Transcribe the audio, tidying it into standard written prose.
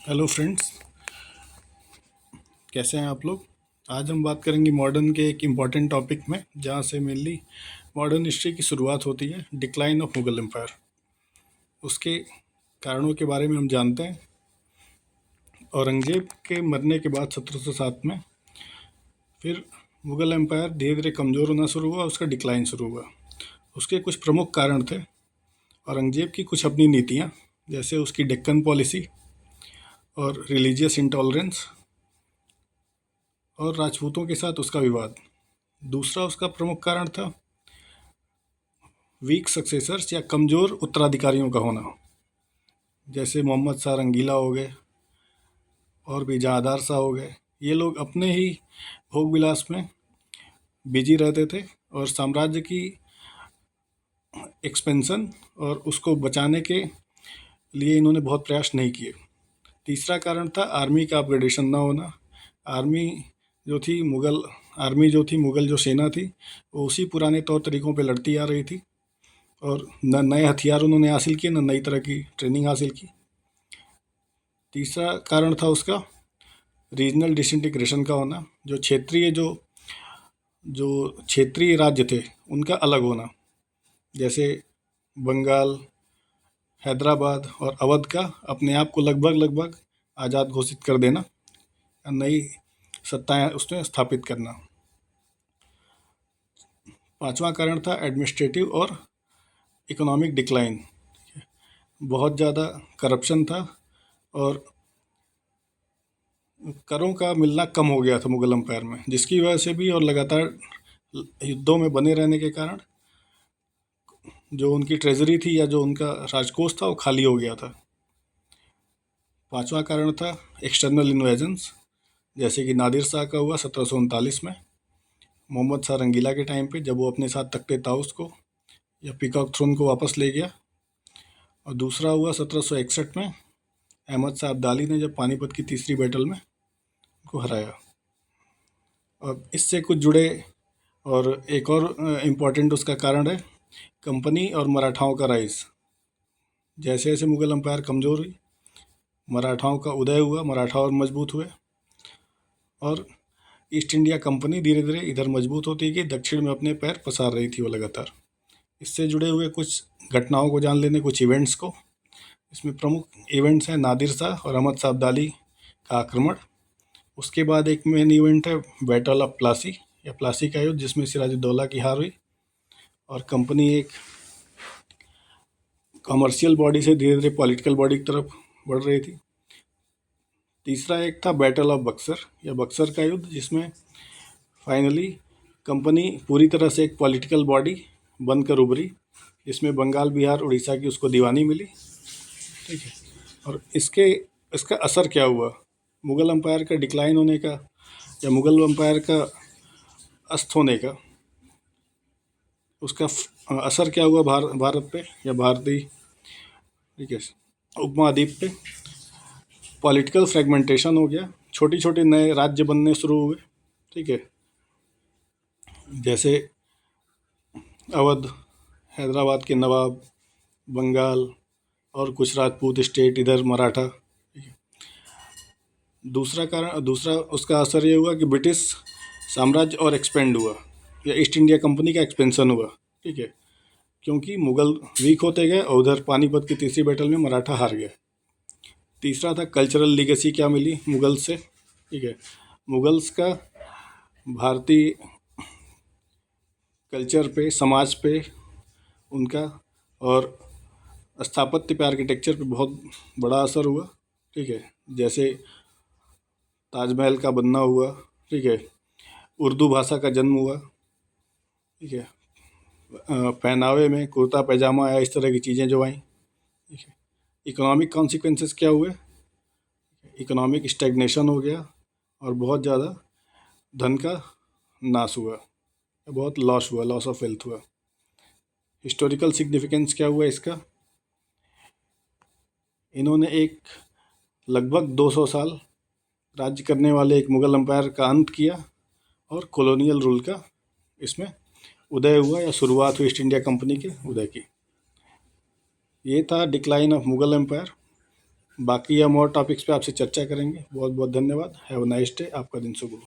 Hello friends, कैसे हैं आप लोग। आज हम बात करेंगे मॉडर्न के एक इम्पॉर्टेंट टॉपिक में, जहाँ से मेनली मॉडर्न हिस्ट्री की शुरुआत होती है, डिक्लाइन ऑफ मुगल एम्पायर। उसके कारणों के बारे में हम जानते हैं। औरंगजेब के मरने के बाद 1707 में फिर मुगल एम्पायर धीरे धीरे कमज़ोर होना शुरू हुआ, उसका डिक्लाइन शुरू हुआ। उसके कुछ प्रमुख कारण थे। औरंगजेब की कुछ अपनी नीतियाँ, जैसे उसकी डेक्कन पॉलिसी और रिलीजियस इंटॉलरेंस, और राजपूतों के साथ उसका विवाद। दूसरा उसका प्रमुख कारण था वीक सक्सेसर्स या कमज़ोर उत्तराधिकारियों का होना, जैसे मोहम्मद शाह रंगीला हो गए और भी जहांदार शाह हो गए। ये लोग अपने ही भोग विलास में बिजी रहते थे और साम्राज्य की एक्सपेंशन और उसको बचाने के लिए इन्होंने बहुत प्रयास नहीं किए। तीसरा कारण था आर्मी का अपग्रेडेशन ना होना। आर्मी जो थी मुगल जो सेना थी, वो उसी पुराने तौर तरीक़ों पे लड़ती आ रही थी और न नए हथियार उन्होंने हासिल किए, न नई तरह की ट्रेनिंग हासिल की। तीसरा कारण था उसका रीजनल डिसइंटीग्रेशन का होना, जो क्षेत्रीय राज्य थे उनका अलग होना, जैसे बंगाल, हैदराबाद और अवध का अपने आप को लगभग लगभग आज़ाद घोषित कर देना, नई सत्ताएं उसमें स्थापित करना। पांचवा कारण था एडमिनिस्ट्रेटिव और इकोनॉमिक डिक्लाइन। बहुत ज़्यादा करप्शन था और करों का मिलना कम हो गया था मुगल एम्पायर में, जिसकी वजह से भी और लगातार युद्धों में बने रहने के कारण जो उनकी ट्रेजरी थी या जो उनका राजकोष था वो खाली हो गया था। पांचवा कारण था एक्सटर्नल इन्वेजन्स, जैसे कि नादिर शाह का हुआ 1739 में, मोहम्मद शाह रंगीला के टाइम पे, जब वो अपने साथ तख्ते ताउस को या पीकॉक थ्रोन को वापस ले गया। और दूसरा हुआ 1761 में, अहमद शाह अब्दाली ने जब पानीपत की तीसरी बैटल में को हराया। और इससे कुछ जुड़े और एक और इम्पॉर्टेंट उसका कारण है कंपनी और मराठाओं का राइज। जैसे जैसे मुगल एम्पायर कमज़ोर हुई, मराठाओं का उदय हुआ, मराठा और मजबूत हुए और ईस्ट इंडिया कंपनी धीरे धीरे इधर मजबूत होती गई, दक्षिण में अपने पैर पसार रही थी वो लगातार। इससे जुड़े हुए कुछ घटनाओं को जान लेने, कुछ इवेंट्स को। इसमें प्रमुख इवेंट्स हैं नादिर शाह और अहमद शाह अब्दाली का आक्रमण। उसके बाद एक मेन इवेंट है बैटल ऑफ प्लासी या प्लासी का युद्ध, जिसमें सिराजुद्दौला की हार हुई और कंपनी एक कमर्शियल बॉडी से धीरे धीरे पॉलिटिकल बॉडी की तरफ बढ़ रही थी। तीसरा एक था बैटल ऑफ बक्सर या बक्सर का युद्ध, जिसमें फाइनली कंपनी पूरी तरह से एक पॉलिटिकल बॉडी बनकर उभरी, जिसमें बंगाल, बिहार, उड़ीसा की उसको दीवानी मिली। ठीक है। और इसका असर क्या हुआ मुगल एम्पायर का डिक्लाइन होने का या मुगल एम्पायर का अस्त होने का, उसका असर क्या हुआ भारत पे या भारतीय, ठीक है, उपमहाद्वीप पे। पॉलिटिकल फ्रेगमेंटेशन हो गया, छोटे छोटे नए राज्य बनने शुरू हुए। ठीक है, जैसे अवध, हैदराबाद के नवाब, बंगाल और कुछ राजपूत स्टेट, इधर मराठा। दूसरा उसका असर ये हुआ कि ब्रिटिश साम्राज्य और एक्सपेंड हुआ या ईस्ट इंडिया कंपनी का एक्सपेंशन हुआ। ठीक है, क्योंकि मुगल वीक होते गए और उधर पानीपत की तीसरी बैटल में मराठा हार गए। तीसरा था कल्चरल लीगेसी क्या मिली मुगल से। ठीक है, मुगल्स का भारतीय कल्चर पे, समाज पे उनका और स्थापत्य पे, आर्किटेक्चर पे बहुत बड़ा असर हुआ। ठीक है, जैसे ताजमहल का बनना हुआ। ठीक है, उर्दू भाषा का जन्म हुआ। ठीक है, पहनावे में कुर्ता पैजामा या इस तरह की चीज़ें जो आई। ठीक है, इकोनॉमिक कॉन्सिक्वेंसेस क्या हुए, इकोनॉमिक स्टैग्नेशन हो गया और बहुत ज़्यादा धन का नाश हुआ, बहुत लॉस हुआ, लॉस ऑफ वेल्थ हुआ। हिस्टोरिकल सिग्निफिकेंस क्या हुआ इसका, इन्होंने एक लगभग 200 साल राज्य करने वाले एक मुगल एम्पायर का अंत किया और कॉलोनियल रूल का इसमें उदय हुआ या शुरुआत हुई ईस्ट इंडिया कंपनी के उदय की। ये था डिक्लाइन ऑफ मुगल एम्पायर। बाकी हम और टॉपिक्स पे आपसे चर्चा करेंगे। बहुत बहुत धन्यवाद। Have a nice day. आपका दिन शुभ हो।